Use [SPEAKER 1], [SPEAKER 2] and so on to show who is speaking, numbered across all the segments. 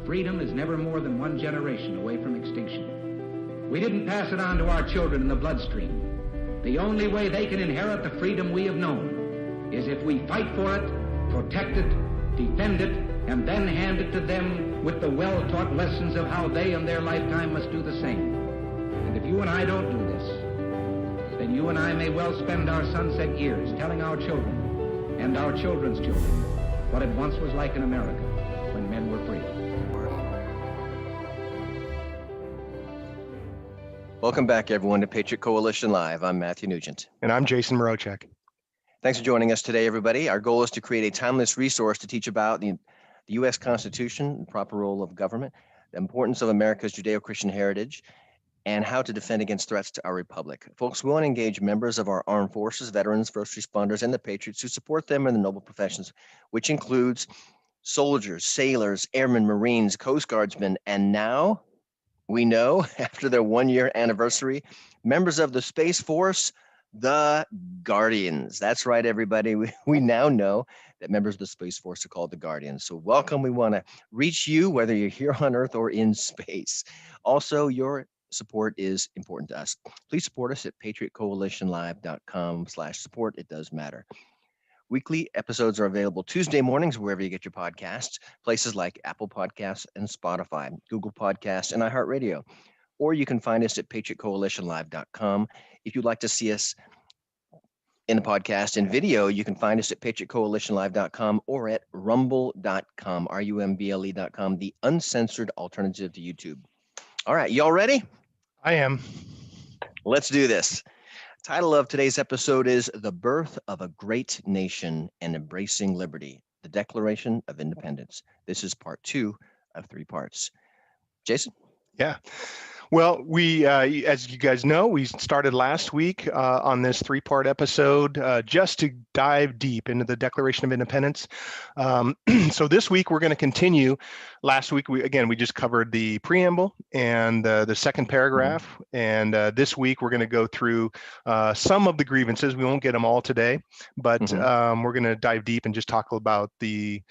[SPEAKER 1] freedom is never more than one generation away from extinction. We didn't pass it on to our children in the bloodstream. The only way they can inherit the freedom we have known is if we fight for it, protect it, defend it, and then hand it to them with the well-taught lessons of how they in their lifetime must do the same. And if you and I don't do this, then you and I may well spend our sunset years telling our children and our children's children what it once was like in America when men were free.
[SPEAKER 2] Welcome back, everyone, to Patriot Coalition Live. I'm Matthew Nugent.
[SPEAKER 3] And I'm Jason Mrochek.
[SPEAKER 2] Thanks for joining us today, everybody. Our goal is to create a timeless resource to teach about the U.S. Constitution, the proper role of government, the importance of America's Judeo-Christian heritage, and how to defend against threats to our republic. Folks, we want to engage members of our armed forces, veterans, first responders, and the patriots who support them in the noble professions, which includes soldiers, sailors, airmen, Marines, Coast Guardsmen, and now we know, after their one-year anniversary, members of the Space Force, the Guardians. That's right, everybody. We now know that members of the Space Force are called the Guardians. So welcome. We want to reach you, whether you're here on Earth or in space. Also, your support is important to us. Please support us at patriotcoalitionlive.com/support. It does matter. Weekly episodes are available Tuesday mornings wherever you get your podcasts, places like Apple Podcasts and Spotify, Google Podcasts, and iHeartRadio. Or you can find us at patriotcoalitionlive.com. If you'd like to see us in the podcast and video, you can find us at patriotcoalitionlive.com or at rumble.com, rumble.com, the uncensored alternative to YouTube. All right, y'all ready?
[SPEAKER 3] I am.
[SPEAKER 2] Let's do this. Title of today's episode is The Birth of a Great Nation and Embracing Liberty, the Declaration of Independence. This is part 2 of 3 parts. Jason?
[SPEAKER 3] Yeah. Well, we, as you guys know, we started last week on this 3-part episode just to dive deep into the Declaration of Independence. So this week we're going to continue. Last week we just covered the preamble and the second paragraph, and this week we're going to go through some of the grievances. We won't get them all today, but we're going to dive deep and just talk about the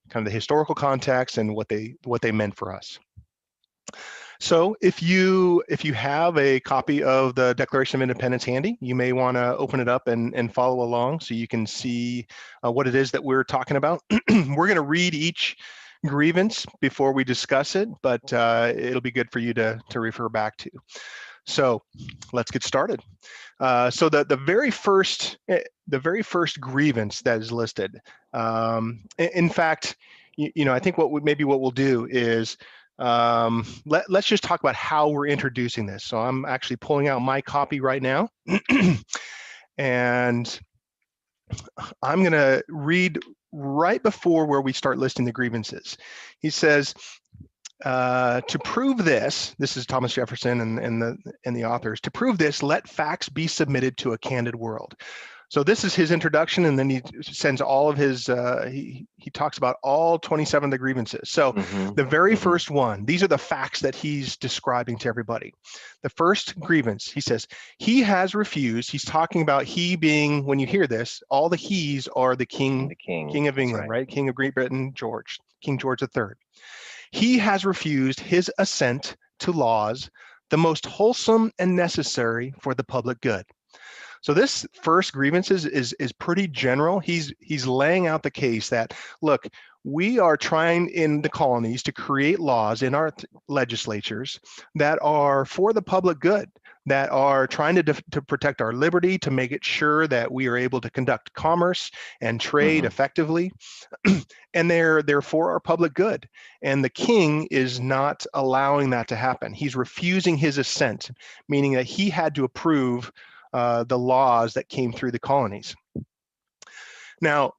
[SPEAKER 3] kind of the historical context and what they meant for us. So if you have a copy of the Declaration of Independence handy, you may want to open it up and follow along so you can see what it is that we're talking about. We're going to read each grievance before we discuss it, but it'll be good for you to refer back to. So let's get started. So the very first grievance that is listed. In fact, I think what we'll do is let's just talk about how we're introducing this. So I'm actually pulling out my copy right now, and I'm going to read right before where we start listing the grievances. He says, to prove this is Thomas Jefferson and the authors. To prove this, let facts be submitted to a candid world. So this is his introduction, and then he sends all of his, he talks about all 27 of the grievances. So the very first one, these are the facts that he's describing to everybody. The first grievance, he says, he has refused, he's talking about he being, when you hear this, all the he's are the king of England, right? King of Great Britain, King George III. He has refused his assent to laws, the most wholesome and necessary for the public good. So this first grievance is pretty general. He's laying out the case that, look, we are trying in the colonies to create laws in our legislatures that are for the public good, that are trying to protect our liberty, to make it sure that we are able to conduct commerce and trade effectively, and they're for our public good. And the king is not allowing that to happen. He's refusing his assent, meaning that he had to approve the laws that came through the colonies. Now,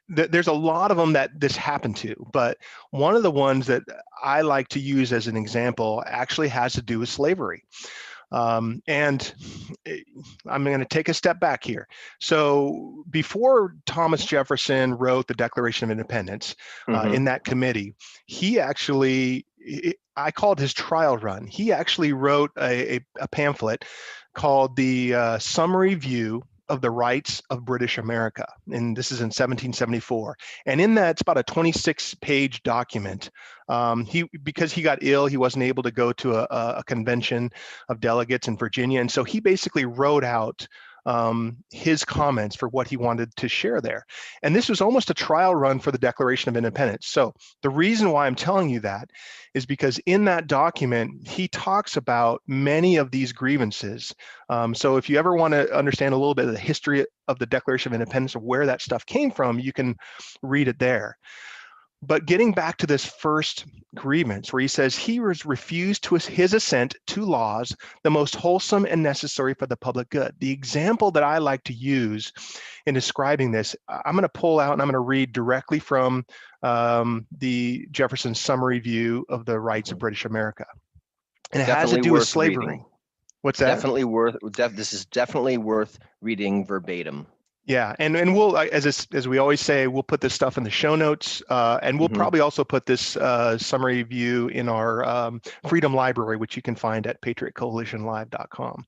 [SPEAKER 3] there's a lot of them that this happened to, but one of the ones that I like to use as an example actually has to do with slavery. And I'm going to take a step back here. So before Thomas Jefferson wrote the Declaration of Independence in that committee, he actually, I called his trial run. He actually wrote a pamphlet called the Summary View of the Rights of British America. And this is in 1774. And in that, it's about a 26-page document. Because he got ill, he wasn't able to go to a convention of delegates in Virginia. And so he basically wrote out his comments for what he wanted to share there. And this was almost a trial run for the Declaration of Independence. So the reason why I'm telling you that is because in that document, he talks about many of these grievances. So if you ever want to understand a little bit of the history of the Declaration of Independence, of where that stuff came from, you can read it there. But getting back to this first grievance, where he says he was refused to his assent to laws, the most wholesome and necessary for the public good. The example that I like to use in describing this, I'm going to pull out and I'm going to read directly from the Jefferson's summary view of the rights of British America. And it has to do with slavery.
[SPEAKER 2] Reading.
[SPEAKER 3] What's that?
[SPEAKER 2] This is definitely worth reading verbatim.
[SPEAKER 3] Yeah, and we'll, as we always say, we'll put this stuff in the show notes, and we'll probably also put this summary view in our Freedom Library, which you can find at patriotcoalitionlive.com.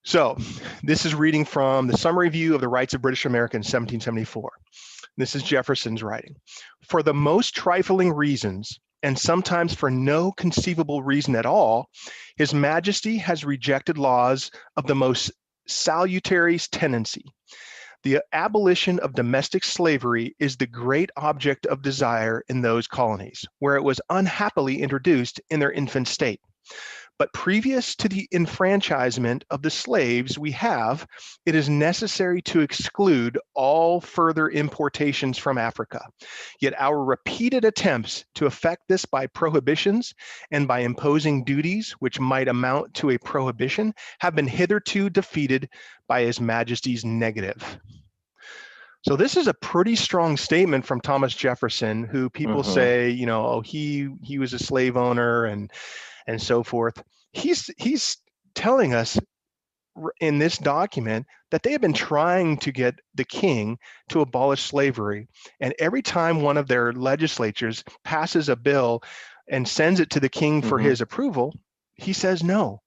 [SPEAKER 3] So this is reading from the summary view of the rights of British America in 1774. This is Jefferson's writing. For the most trifling reasons, and sometimes for no conceivable reason at all, His Majesty has rejected laws of the most salutary tendency. The abolition of domestic slavery is the great object of desire in those colonies, where it was unhappily introduced in their infant state. But previous to the enfranchisement of the slaves we have, it is necessary to exclude all further importations from Africa. Yet our repeated attempts to effect this by prohibitions and by imposing duties which might amount to a prohibition have been hitherto defeated by His Majesty's negative. So this is a pretty strong statement from Thomas Jefferson, who people say, you know, oh, he was a slave owner and so forth. He's telling us in this document that they have been trying to get the king to abolish slavery. And every time one of their legislatures passes a bill and sends it to the king for his approval, he says no.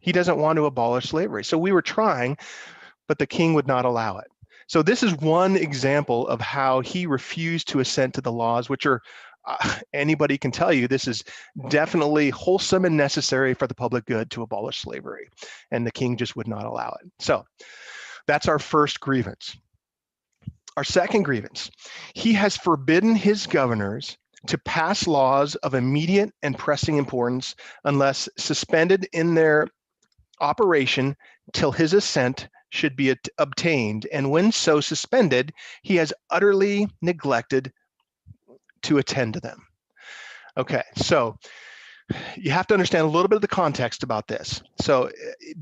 [SPEAKER 3] He doesn't want to abolish slavery. So we were trying, but the king would not allow it. So this is one example of how he refused to assent to the laws, which are anybody can tell you this is definitely wholesome and necessary for the public good to abolish slavery, and the king just would not allow it. So that's our first grievance. Our second grievance, he has forbidden his governors to pass laws of immediate and pressing importance unless suspended in their operation till his assent should be obtained, and when so suspended, he has utterly neglected to attend to them. Okay, so you have to understand a little bit of the context about this. So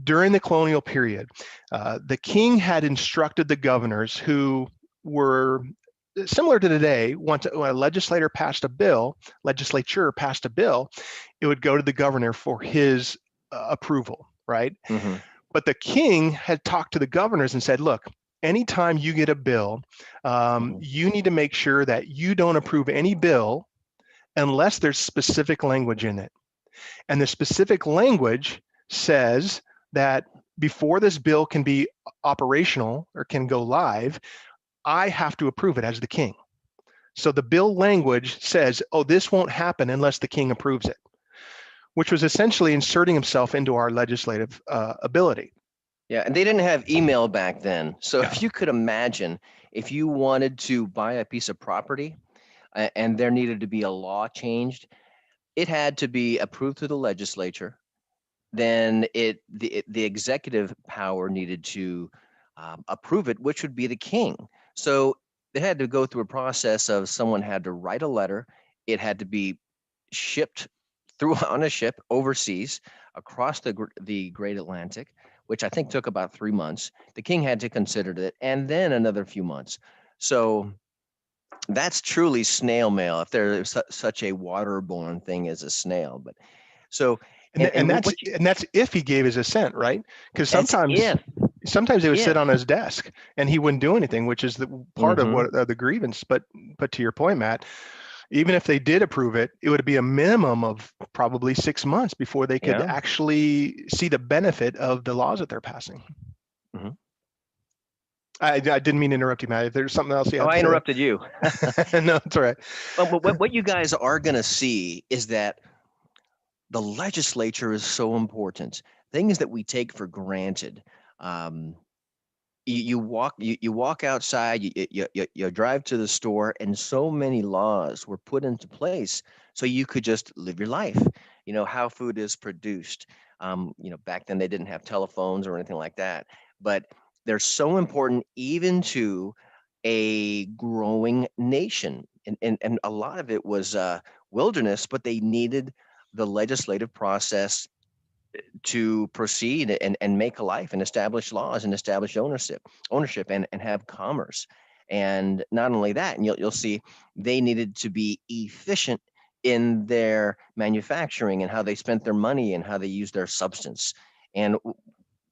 [SPEAKER 3] during the colonial period, the king had instructed the governors, who were similar to today. Once a legislature passed a bill, it would go to the governor for his approval, right? But the king had talked to the governors and said, look, anytime you get a bill, you need to make sure that you don't approve any bill unless there's specific language in it. And the specific language says that before this bill can be operational or can go live, I have to approve it as the king. So the bill language says, oh, this won't happen unless the king approves it, which was essentially inserting himself into our legislative ability.
[SPEAKER 2] Yeah, and they didn't have email back then. So if you could imagine, if you wanted to buy a piece of property and there needed to be a law changed, it had to be approved through the legislature. Then the executive power needed to approve it, which would be the king. So they had to go through a process of someone had to write a letter. It had to be shipped through on a ship overseas across the Great Atlantic, which I think took about 3 months. The king had to consider it, and then another few months. So that's truly snail mail, if there's such a waterborne thing as a snail. But so
[SPEAKER 3] and that's if he gave his assent, right? Because sometimes they would sit on his desk and he wouldn't do anything, which is the part of what the grievance. But to your point, Matt, even if they did approve it, it would be a minimum of probably 6 months before they could actually see the benefit of the laws that they're passing. I didn't mean to interrupt you, Matt. If there's something else you
[SPEAKER 2] Oh,
[SPEAKER 3] had
[SPEAKER 2] I
[SPEAKER 3] to
[SPEAKER 2] interrupted you.
[SPEAKER 3] say. No, it's all right.
[SPEAKER 2] But what you guys are going to see is that the legislature is so important. Things that we take for granted. Um, you walk outside, you drive to the store, and so many laws were put into place so you could just live your life. You know how food is produced. Back then they didn't have telephones or anything like that, but they're so important even to a growing nation. And a lot of it was wilderness, but they needed the legislative process to proceed and make a life and establish laws and establish ownership and have commerce. And not only that, and you'll see they needed to be efficient in their manufacturing and how they spent their money and how they used their substance. And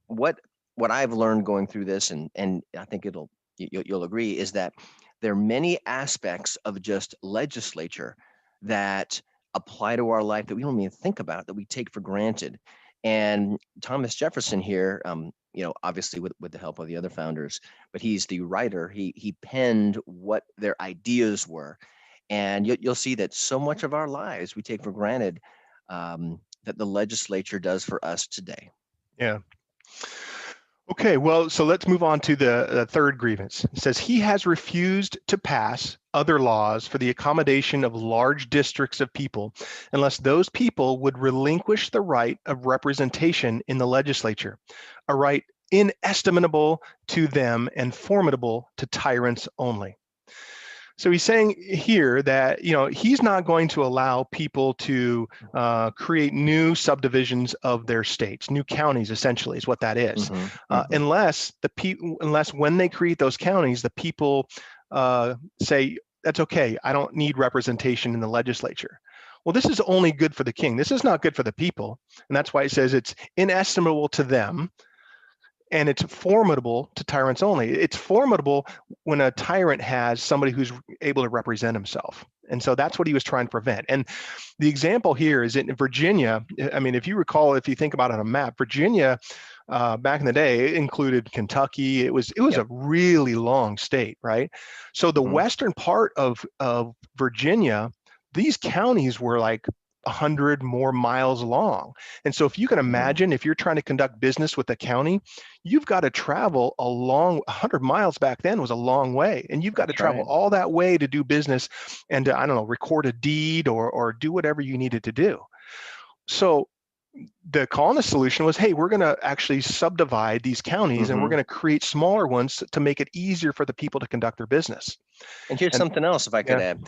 [SPEAKER 2] what what I've learned going through this, and I think you'll agree, is that there are many aspects of just legislature that apply to our life that we don't even think about, that we take for granted. And Thomas Jefferson here, obviously with the help of the other founders, but he's the writer. He penned what their ideas were, and you'll see that so much of our lives we take for granted, that the legislature does for us today.
[SPEAKER 3] Yeah. Okay, well, so let's move on to the third grievance. It says he has refused to pass other laws for the accommodation of large districts of people unless those people would relinquish the right of representation in the legislature, a right inestimable to them and formidable to tyrants only. So he's saying here that, he's not going to allow people to create new subdivisions of their states, new counties, essentially, is what that is, unless when they create those counties, the people say, that's okay, I don't need representation in the legislature. Well, this is only good for the king. This is not good for the people. And that's why it says it's inestimable to them, and it's formidable to tyrants only. It's formidable when a tyrant has somebody who's able to represent himself. And so that's what he was trying to prevent. And the example here is in Virginia. I mean, if you recall, if you think about it on a map, Virginia back in the day, it included Kentucky. It was a really long state, right? So the western part of Virginia, these counties were like 100 more miles long. And so if you can imagine, if you're trying to conduct business with a county, you've got to travel 100 miles back then was a long way. And you've got to travel all that way to do business and to, I don't know, record a deed or do whatever you needed to do. So the colonist solution was, hey, we're going to actually subdivide these counties and we're going to create smaller ones to make it easier for the people to conduct their business.
[SPEAKER 2] And here's something else, if I could add.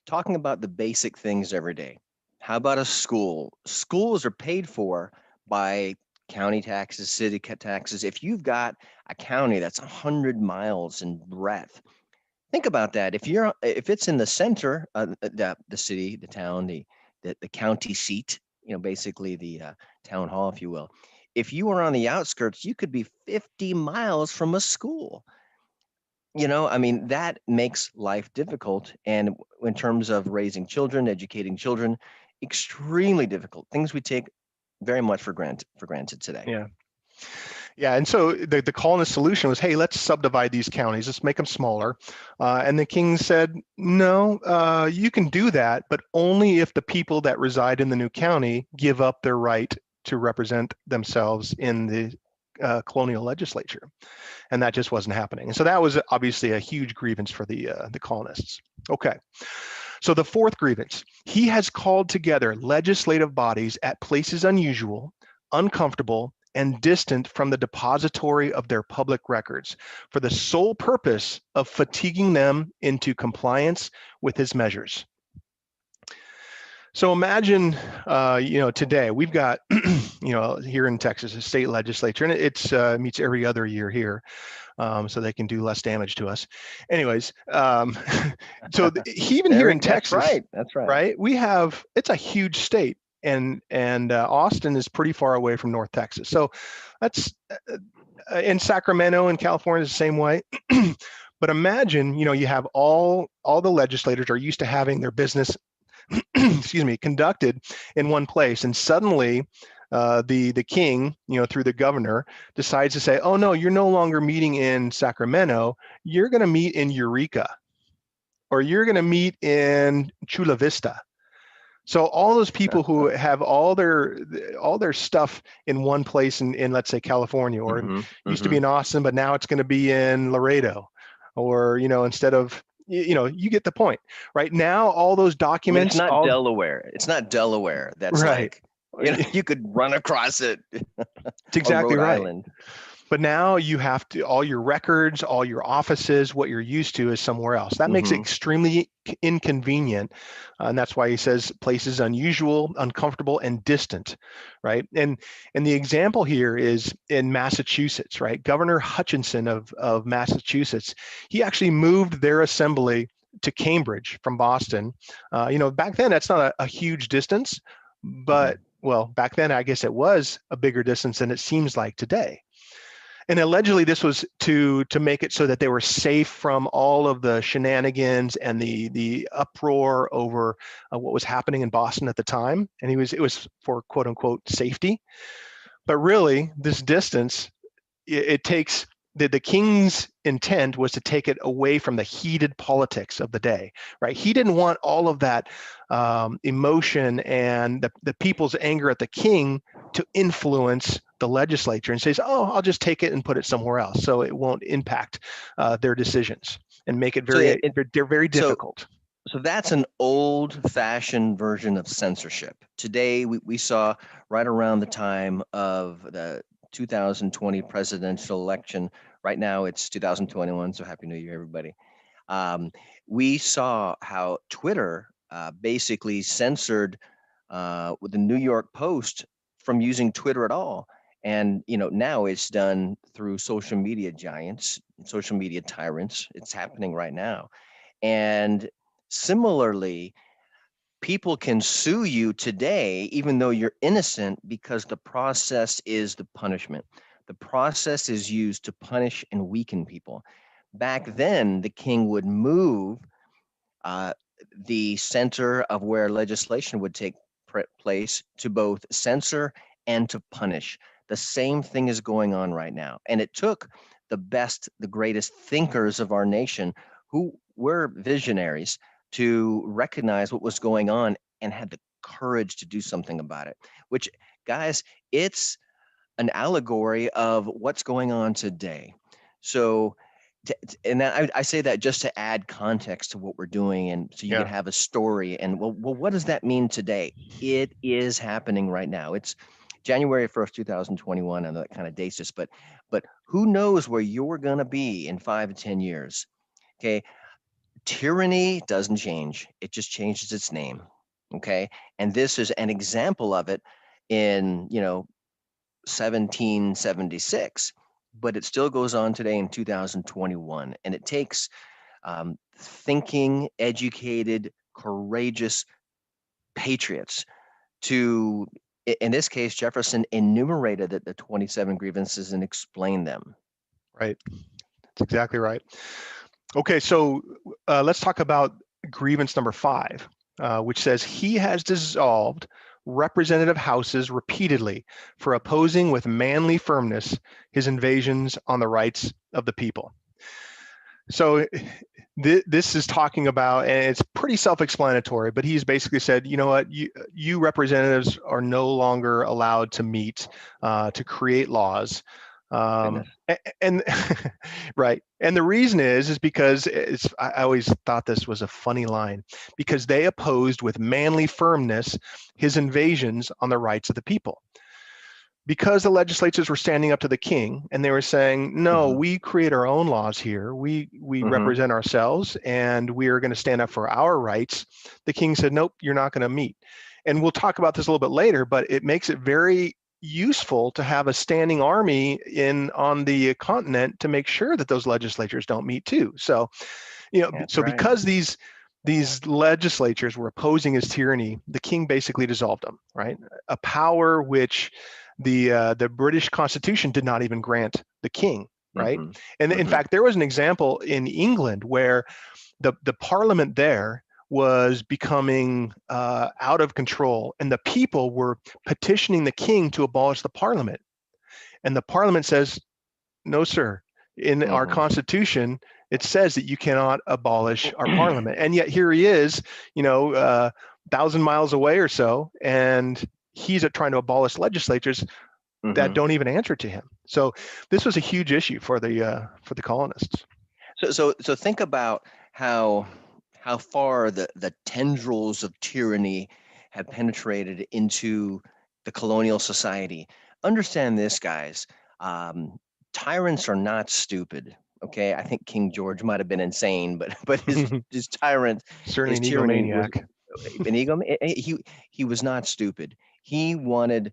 [SPEAKER 2] Talking about the basic things every day. How about a school? Schools are paid for by county taxes, city taxes. If you've got a county that's 100 miles in breadth, think about that. If it's in the center, the city, the town, the county seat, basically the town hall, if you will. If you were on the outskirts, you could be 50 miles from a school. That makes life difficult. And in terms of raising children, educating children, extremely difficult. Things we take very much for granted today.
[SPEAKER 3] Yeah. And so the colonist solution was, hey, let's subdivide these counties. Let's make them smaller. And the king said, no, you can do that, but only if the people that reside in the new county give up their right to represent themselves in the colonial legislature. And that just wasn't happening. And so that was obviously a huge grievance for the colonists. Okay. So the fourth grievance, he has called together legislative bodies at places unusual, uncomfortable, and distant from the depository of their public records for the sole purpose of fatiguing them into compliance with his measures. So imagine, today we've got, here in Texas, a state legislature, and it's meets every other year here, so they can do less damage to us. Anyways, so even here in Texas,
[SPEAKER 2] that's right.
[SPEAKER 3] We have, it's a huge state, and Austin is pretty far away from North Texas. So that's in Sacramento and California is the same way. But imagine, you have all the legislators are used to having their business conducted in one place, and suddenly the king, through the governor, decides to say, oh no, you're no longer meeting in Sacramento, you're going to meet in Eureka, or you're going to meet in Chula Vista. So all those people who have all their stuff in one place in let's say California, or used to be in Austin, but now it's going to be in Laredo, or instead of you get the point. Right now, all those documents.
[SPEAKER 2] It's not Delaware. It's not Delaware. That's
[SPEAKER 3] right.
[SPEAKER 2] Like you could run across it.
[SPEAKER 3] It's exactly
[SPEAKER 2] Rhode
[SPEAKER 3] right.
[SPEAKER 2] Island.
[SPEAKER 3] But now you have to, all your records, all your offices, what you're used to is somewhere else. That makes it extremely inconvenient. And that's why he says places unusual, uncomfortable, and distant, right? And the example here is in Massachusetts, right? Governor Hutchinson of Massachusetts, he actually moved their assembly to Cambridge from Boston. Back then, that's not a huge distance, but well, back then, I guess it was a bigger distance than it seems like today. And allegedly, this was to make it so that they were safe from all of the shenanigans and the uproar over what was happening in Boston at the time. And it was for quote unquote safety. But really, this distance, it takes the king's intent was to take it away from the heated politics of the day, right? He didn't want all of that emotion and the people's anger at the king to influence the legislature and says, oh, I'll just take it and put it somewhere else so it won't impact their decisions and make it they're very difficult.
[SPEAKER 2] So that's an old-fashioned version of censorship. Today, we saw right around the time of the 2020 presidential election. Right now, it's 2021, so Happy New Year, everybody. We saw how Twitter basically censored with the New York Post from using Twitter at all. And now it's done through social media giants, social media tyrants. It's happening right now. And similarly, people can sue you today, even though you're innocent, because the process is the punishment. The process is used to punish and weaken people. Back then, the king would move the center of where legislation would take place to both censor and to punish. The same thing is going on right now. And it took the best, the greatest thinkers of our nation who were visionaries to recognize what was going on and had the courage to do something about it, which, guys, it's an allegory of what's going on today. So, and I say that just to add context to what we're doing, and so you can have a story. And well, what does that mean today? It is happening right now. It's January 1st, 2021, and that kind of dates this, but who knows where you're going to be in 5 to 10 years? Okay. Tyranny doesn't change. It just changes its name. Okay. And this is an example of it in, 1776, but it still goes on today in 2021. And it takes thinking, educated, courageous patriots to, in this case, Jefferson enumerated the 27 grievances and explained them.
[SPEAKER 3] Right. That's exactly right. Okay, so let's talk about grievance number 5, which says he has dissolved representative houses repeatedly for opposing with manly firmness his invasions on the rights of the people. So this is talking about, and it's pretty self-explanatory, but he's basically said, you know what, you representatives are no longer allowed to meet to create laws. And right. And the reason is because I always thought this was a funny line, because they opposed with manly firmness his invasions on the rights of the people. Because the legislatures were standing up to the king and they were saying, no, we create our own laws here. We represent ourselves and we are going to stand up for our rights. The king said, nope, you're not going to meet. And we'll talk about this a little bit later, but it makes it very useful to have a standing army on the continent to make sure that those legislatures don't meet too. So, because these legislatures were opposing his tyranny, the king basically dissolved them, right? A power which the British Constitution did not even grant the king, right? And in fact, there was an example in England where the parliament there was becoming out of control, and the people were petitioning the king to abolish the parliament. And the parliament says, no, sir. In our Constitution, it says that you cannot abolish our parliament. And yet here he is, 1,000 miles away or so, and he's trying to abolish legislatures that don't even answer to him. So this was a huge issue for the colonists.
[SPEAKER 2] So think about how far the tendrils of tyranny have penetrated into the colonial society. Understand this, guys. Tyrants are not stupid. Okay, I think King George might have been insane, but his tyrant,
[SPEAKER 3] certainly
[SPEAKER 2] his
[SPEAKER 3] an egomaniac.
[SPEAKER 2] He was not stupid. He wanted,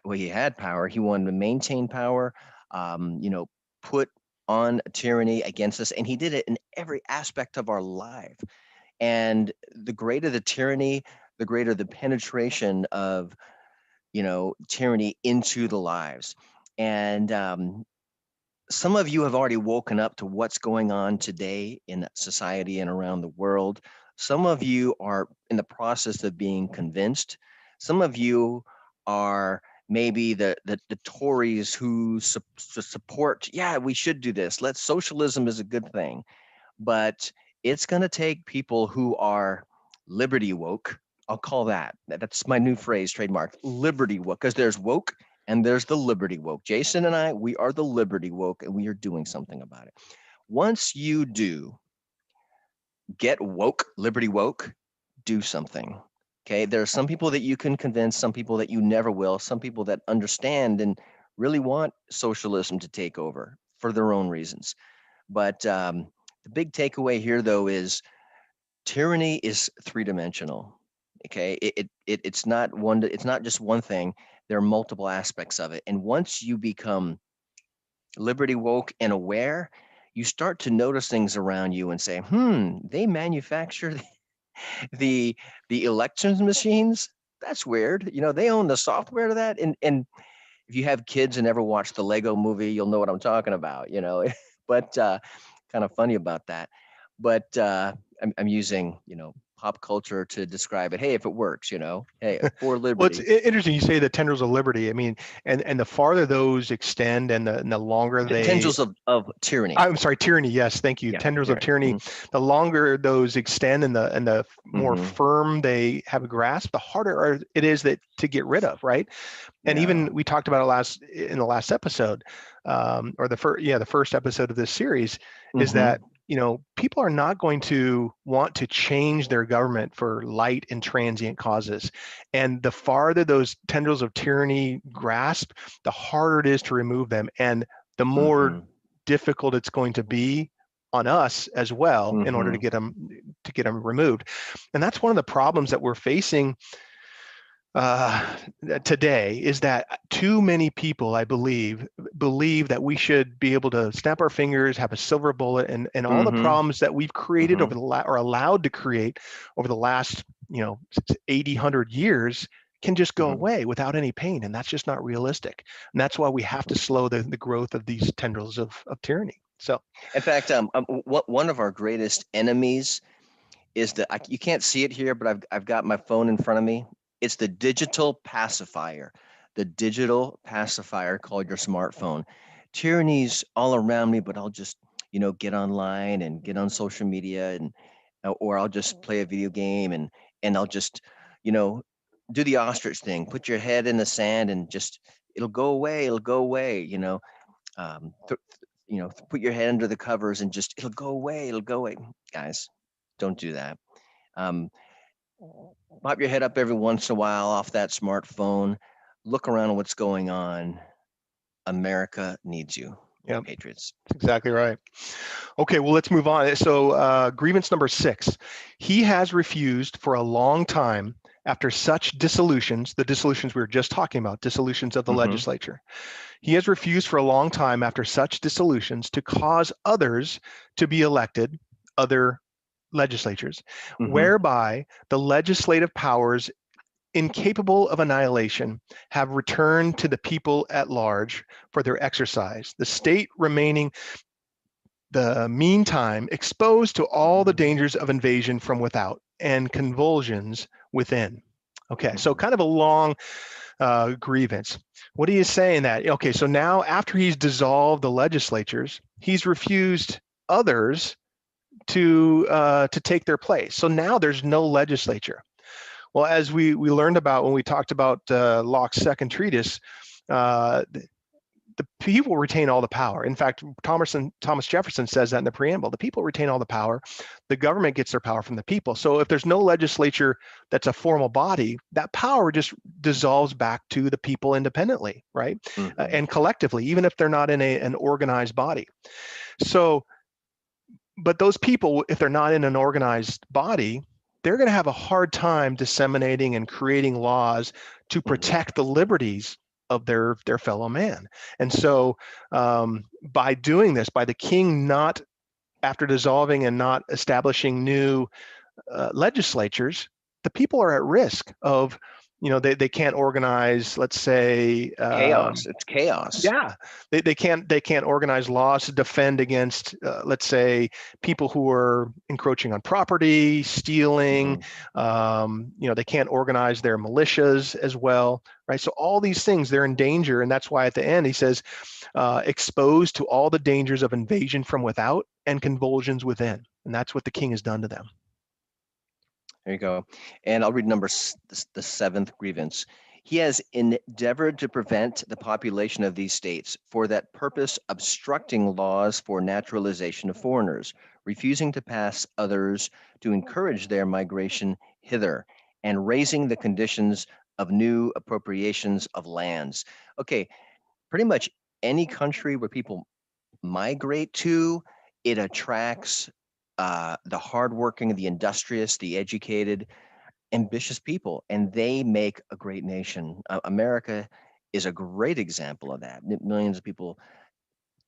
[SPEAKER 2] well, he had power. He wanted to maintain power. Put on tyranny against us, and he did it in every aspect of our life. And the greater the tyranny, the greater the penetration of tyranny into the lives. And some of you have already woken up to what's going on today in society and around the world. Some of you are in the process of being convinced. Some of you are maybe the Tories who support, yeah, we should do this. Socialism is a good thing. But it's going to take people who are liberty woke. I'll call that. That's my new phrase, trademarked, liberty woke, because there's woke and there's the liberty woke. Jason and I, we are the liberty woke, and we are doing something about it. Once you do get woke, liberty woke, do something. Okay, there are some people that you can convince, some people that you never will, some people that understand and really want socialism to take over for their own reasons. But the big takeaway here, though, is tyranny is three-dimensional. Okay, it's not just one thing. There are multiple aspects of it, and once you become liberty woke and aware, you start to notice things around you and say, they manufacture the elections machines. That's weird. They own the software to that. And if you have kids and ever watched the Lego movie, you'll know what I'm talking about, but kind of funny about that. But I'm using, pop culture to describe it. Hey, if it works, hey, for liberty.
[SPEAKER 3] Well, it's interesting you say the tendrils of liberty. I mean, and the farther those extend and the longer they...
[SPEAKER 2] Tendrils of tyranny.
[SPEAKER 3] I'm sorry, tyranny. Yes, thank you. Yeah, tendrils of tyranny. The longer those extend and the more firm they have a grasp, the harder it is to get rid of, right? And even we talked about it in the last episode, or the first episode of this series, is that people are not going to want to change their government for light and transient causes. And the farther those tendrils of tyranny grasp, the harder it is to remove them, and the more difficult it's going to be on us as well in order to get them removed. And that's one of the problems that we're facing today, is that too many people, I believe that we should be able to snap our fingers, have a silver bullet, and all the problems that we've created over or allowed to create over the last 80, 100 years can just go away without any pain. And that's just not realistic. And that's why we have to slow the growth of these tendrils of tyranny. So,
[SPEAKER 2] in fact, one of our greatest enemies is you can't see it here, but I've got my phone in front of me. It's the digital pacifier called your smartphone. Tyranny's all around me, but I'll just, get online and get on social media, or I'll just play a video game and I'll just, do the ostrich thing, put your head in the sand and just, it'll go away. Put your head under the covers and just, it'll go away. Guys, don't do that. Pop your head up every once in a while off that smartphone. Look around at what's going on. America needs you.
[SPEAKER 3] Yeah,
[SPEAKER 2] Patriots.
[SPEAKER 3] That's exactly right. Okay, well, let's move on. So grievance number 6. He has refused for a long time after such dissolutions, the dissolutions we were just talking about, dissolutions of the legislature. He has refused for a long time after such dissolutions to cause others to be elected, other legislatures, whereby the legislative powers incapable of annihilation have returned to the people at large for their exercise, the state remaining the meantime exposed to all the dangers of invasion from without. and convulsions within. Okay, so kind of a long grievance. What are you saying that? Okay, so now after he's dissolved the legislatures, he's refused others to take their place. So now there's no legislature. Well, as we learned about when we talked about Locke's second treatise, the people retain all the power. In fact, Thomas Jefferson says that in the preamble. The people retain all the power. The government gets their power from the people. So if there's no legislature that's a formal body, that power just dissolves back to the people independently, right? And collectively, even if they're not in an organized body. So, but those people, if they're not in an organized body, they're going to have a hard time disseminating and creating laws to protect the liberties of their fellow man. And so by doing this, by the king not, after dissolving and not establishing new legislatures, the people are at risk of, they can't organize, let's say
[SPEAKER 2] chaos. It's chaos.
[SPEAKER 3] Yeah, they can't organize laws to defend against, let's say, people who are encroaching on property, stealing. They can't organize their militias as well, right? So all these things, they're in danger, and that's why at the end he says, exposed to all the dangers of invasion from without and convulsions within, and that's what the king has done to them.
[SPEAKER 2] There you go. And I'll read the seventh grievance. He has endeavored to prevent the population of these states, for that purpose obstructing laws for naturalization of foreigners, refusing to pass others to encourage their migration hither, and raising the conditions of new appropriations of lands. Okay, pretty much any country where people migrate to, it attracts the hardworking, the industrious, the educated, ambitious people, and they make a great nation. America is a great example of that. Millions of people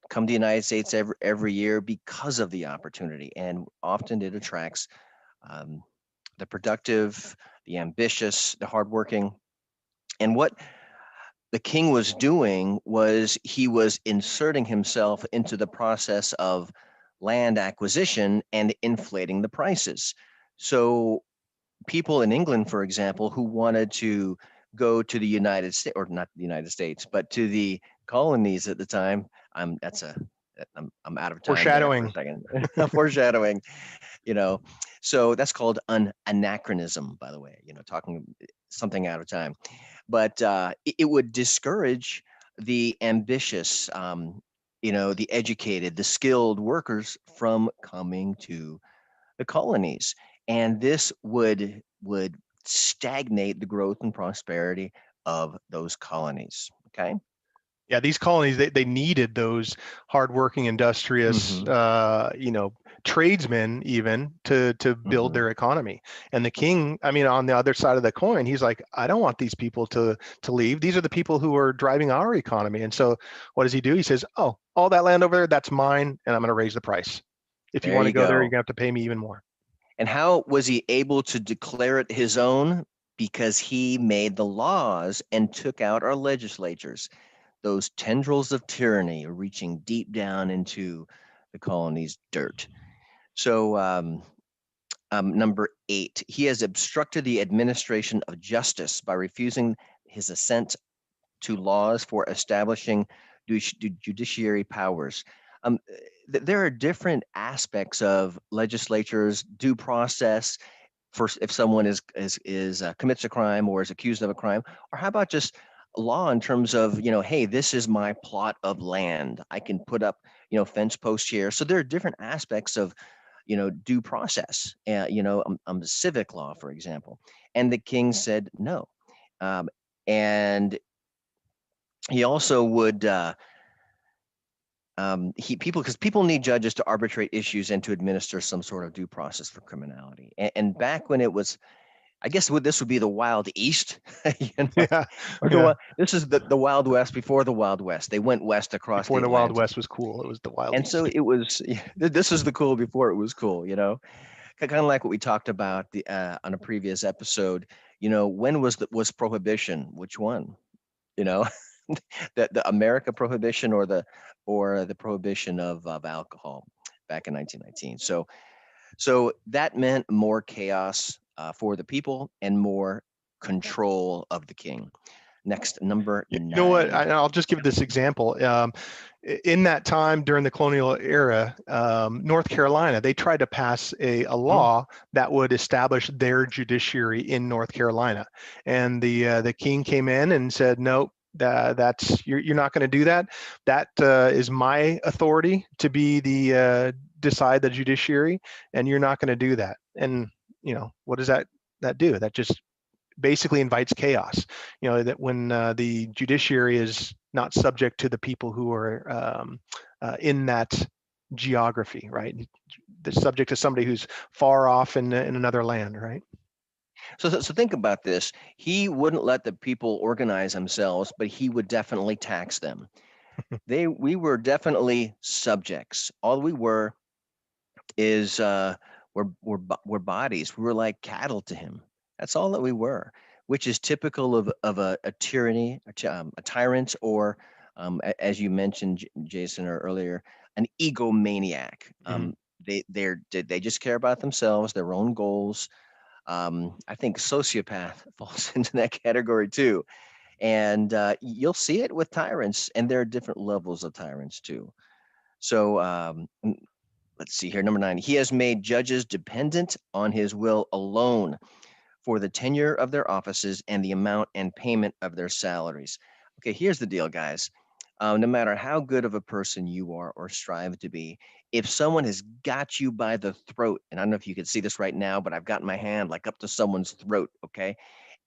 [SPEAKER 2] come to the United States every year because of the opportunity, and often it attracts the productive, the ambitious, the hardworking. And what the king was doing was he was inserting himself into the process of land acquisition and inflating the prices. So people in England, for example, who wanted to go to the United States, or not the United States, but to the colonies at the time. I'm out of time
[SPEAKER 3] Foreshadowing.
[SPEAKER 2] there for a second. Foreshadowing, So that's called an anachronism, by the way. Talking something out of time, but it would discourage the ambitious, the educated, the skilled workers from coming to the colonies. And this would stagnate the growth and prosperity of those colonies. Okay.
[SPEAKER 3] Yeah, these colonies, they needed those hardworking, industrious, tradesmen even to build their economy. And the king, on the other side of the coin, he's like, I don't want these people to leave. These are the people who are driving our economy. And so what does he do? He says, oh, all that land over there, that's mine, and I'm going to raise the price. If you want to go there, you're going to have to pay me even more.
[SPEAKER 2] And how was he able to declare it his own? Because he made the laws and took out our legislatures. Those tendrils of tyranny are reaching deep down into the colony's dirt. So number 8, he has obstructed the administration of justice by refusing his assent to laws for establishing judiciary powers. There are different aspects of legislatures, due process, for if someone commits a crime or is accused of a crime, or how about just law in terms of, hey, this is my plot of land. I can put up, fence posts here. So there are different aspects of, due process, civic law, for example. And the king said no. And he also would, because people need judges to arbitrate issues and to administer some sort of due process for criminality. And back when it was, I guess this would be the Wild East. This is the Wild West before the Wild West. They went west across
[SPEAKER 3] before
[SPEAKER 2] the
[SPEAKER 3] Wild West was cool. It was the Wild
[SPEAKER 2] and
[SPEAKER 3] East.
[SPEAKER 2] So it was. This is the cool before it was cool. Kind of like what we talked about on a previous episode. When was prohibition? Which one? The America prohibition or the prohibition of alcohol back in 1919. So that meant more chaos, for the people and more control of the king. Next, number
[SPEAKER 3] You know what?
[SPEAKER 2] 9.
[SPEAKER 3] I'll just give this example. In that time during the colonial era, North Carolina, they tried to pass a law that would establish their judiciary in North Carolina, and the king came in and said, "No, that's you're not going to do that. That is my authority to be the decide the judiciary, and you're not going to do that." And what does that do? That just basically invites chaos. That when the judiciary is not subject to the people who are in that geography, right? The subject to somebody who's far off in another land, right?
[SPEAKER 2] So think about this. He wouldn't let the people organize themselves, but he would definitely tax them. We were definitely subjects. All we were is we're bodies. We were like cattle to him. That's all that we were, which is typical of a tyranny, a tyrant, or as you mentioned, Jason, or earlier, an egomaniac. They just care about themselves, their own goals. I think sociopath falls into that category too. And you'll see it with tyrants, and there are different levels of tyrants too. So let's see here. Number 9, he has made judges dependent on his will alone for the tenure of their offices and the amount and payment of their salaries. Okay, here's the deal, guys. No matter how good of a person you are or strive to be, if someone has got you by the throat, and I don't know if you can see this right now, but I've got my hand like up to someone's throat, okay?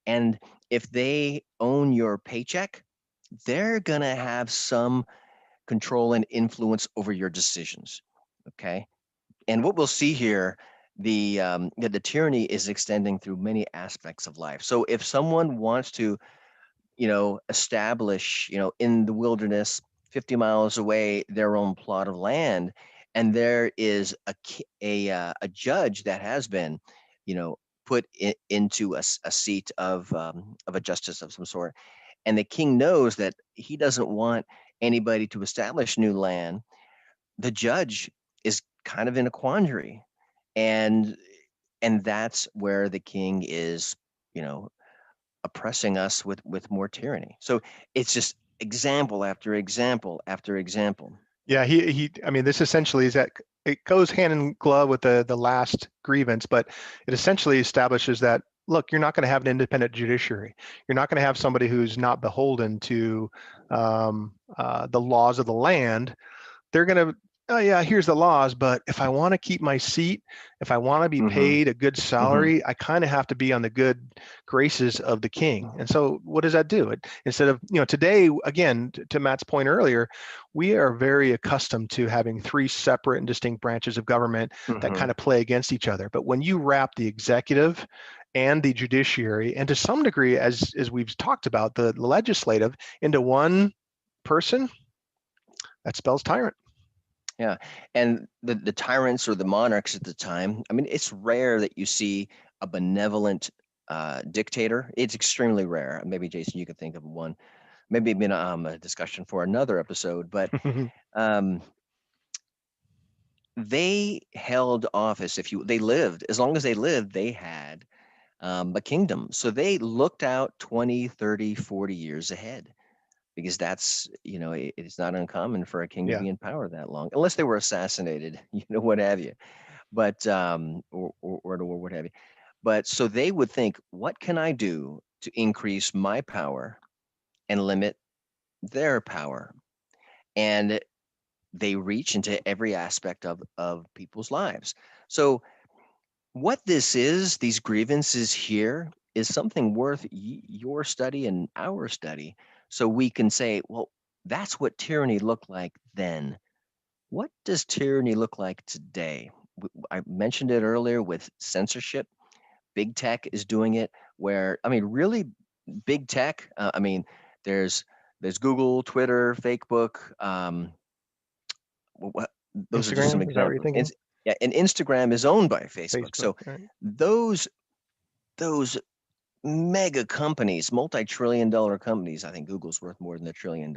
[SPEAKER 2] And if they own your paycheck, they're going to have some control and influence over your decisions, okay? And what we'll see here, the tyranny is extending through many aspects of life. So if someone wants to establish, in the wilderness 50 miles away, their own plot of land, and there is a judge that has been, put into a seat of a justice of some sort, and the king knows that he doesn't want anybody to establish new land, the judge is kind of in a quandary, and that's where the king is, oppressing us with more tyranny. So it's just example after example after example.
[SPEAKER 3] Yeah, I mean, this essentially is that it goes hand in glove with the last grievance, but it essentially establishes that, look, you're not going to have an independent judiciary. You're not going to have somebody who's not beholden to the laws of the land. They're going to, oh yeah, here's the laws, but if I want to keep my seat, if I want to be paid a good salary, I kind of have to be on the good graces of the king. And so what does that do? Instead of, today, again, to Matt's point earlier, we are very accustomed to having 3 separate and distinct branches of government that kind of play against each other. But when you wrap the executive and the judiciary, and to some degree, as we've talked about, the legislative into one person, that spells tyrant.
[SPEAKER 2] Yeah. And the tyrants or the monarchs at the time, I mean, it's rare that you see a benevolent dictator. It's extremely rare. Maybe, Jason, you can think of one. Maybe been a discussion for another episode, but they held office. They lived, as long as they lived, they had a kingdom. So they looked out 20, 30, 40 years ahead, because that's, it's not uncommon for a king to be in power that long, unless they were assassinated, what have you, but or what have you. But so they would think, what can I do to increase my power and limit their power? And they reach into every aspect of people's lives. So what this is, these grievances here, is something worth your study and our study, so we can say, well, that's what tyranny looked like then. What does tyranny look like today? I mentioned it earlier with censorship. Big tech is doing it, where, I mean, really big tech. I mean, there's Google, Twitter, Facebook. Those are just some
[SPEAKER 3] Instagram, is that what you're
[SPEAKER 2] examples.
[SPEAKER 3] thinking?
[SPEAKER 2] Yeah, and Instagram is owned by Facebook. So
[SPEAKER 3] right.
[SPEAKER 2] those mega companies, multi-trillion-dollar companies, I think Google's worth more than $1 trillion.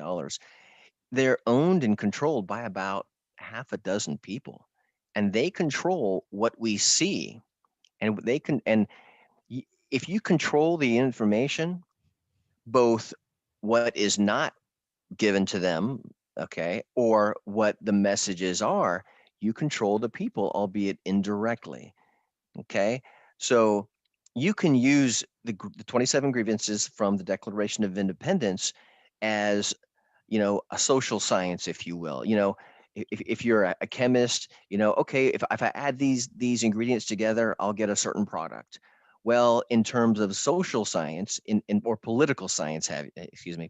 [SPEAKER 2] They're owned and controlled by about half a dozen people, and they control what we see, and if you control the information, both what is not given to them, okay, or what the messages are, you control the people, albeit indirectly. Okay, so you can use the 27 grievances from the Declaration of Independence as, a social science, if you will. If you're a chemist, okay, if I add these ingredients together, I'll get a certain product. Well, in terms of social science, or political science,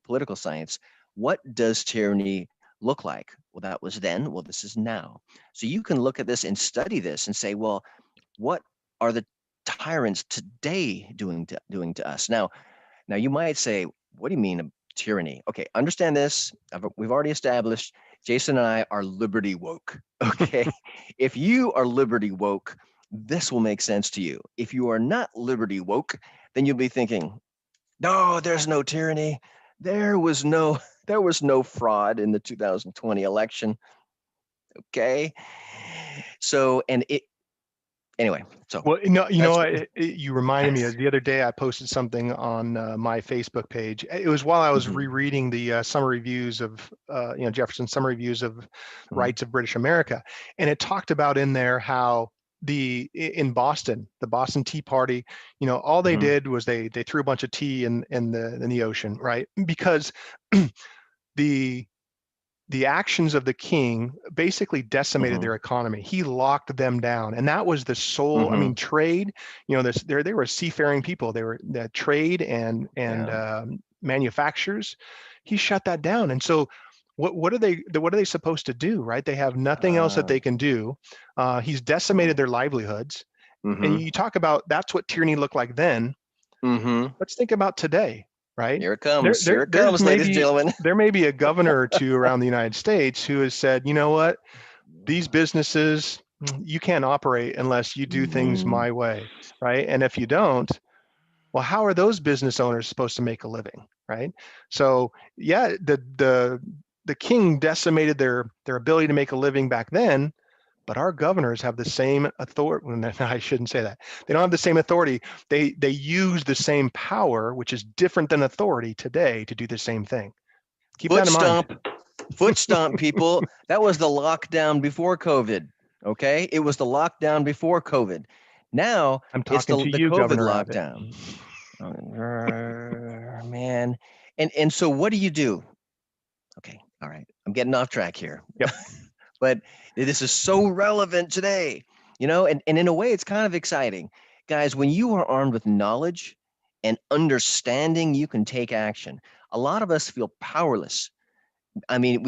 [SPEAKER 2] political science, what does tyranny look like? Well, that was then. Well, this is now. So you can look at this and study this and say, well, what are the tyrants today doing to us? Now you might say, what do you mean tyranny? Okay, understand this. We've already established Jason and I are liberty woke. Okay, if you are liberty woke, this will make sense to you. If you are not liberty woke, then you'll be thinking, no, there's no tyranny. There was no fraud in the 2020 election. Okay, so anyway, so
[SPEAKER 3] well, you reminded me of the other day. I posted something on my Facebook page. It was while I was rereading the summary views of, Jefferson's summary views of rights of British America, and it talked about in there how in Boston, the Boston Tea Party, all they did was they threw a bunch of tea in the ocean, right? Because the actions of the king basically decimated their economy. He locked them down, and that was the sole. I mean, trade. They were seafaring people. They were the trade and manufacturers. He shut that down, and so what are they supposed to do? Right? They have nothing else that they can do. He's decimated their livelihoods, and you talk about that's what tyranny looked like then. Let's think about today. Right?
[SPEAKER 2] Here it comes. Here it comes, ladies and gentlemen.
[SPEAKER 3] There may be a governor or two around the United States who has said, you know what, these businesses, you can't operate unless you do things my way, right? And if you don't, well, how are those business owners supposed to make a living, right? So yeah, the king decimated their ability to make a living back then, but our governors have the same authority. I shouldn't say that. They don't have the same authority. They use the same power, which is different than authority today, to do the same thing. Keep that in mind.
[SPEAKER 2] Foot stomp, people. That was the lockdown before COVID. Okay, it was the lockdown before COVID. Now it's the
[SPEAKER 3] you,
[SPEAKER 2] COVID
[SPEAKER 3] Governor
[SPEAKER 2] lockdown. Man, and so what do? Okay, all right. I'm getting off track here.
[SPEAKER 3] Yep.
[SPEAKER 2] But this is so relevant today, and in a way, it's kind of exciting. Guys, when you are armed with knowledge and understanding, you can take action. A lot of us feel powerless. I mean,